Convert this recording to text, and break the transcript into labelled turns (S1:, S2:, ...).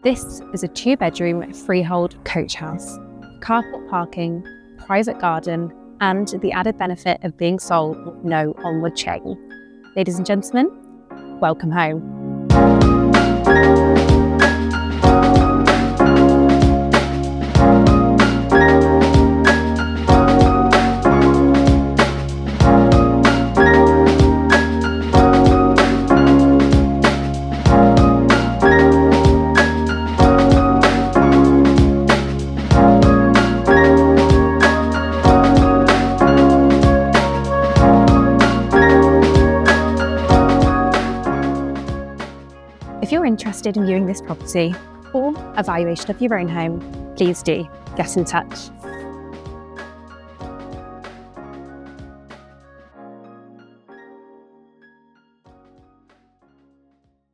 S1: This is a 2-bedroom freehold coach house, carport parking, private garden, and the added benefit of being sold with no onward chain. Ladies and gentlemen, welcome home. If you're interested in viewing this property or a valuation of your own home, please do get in touch.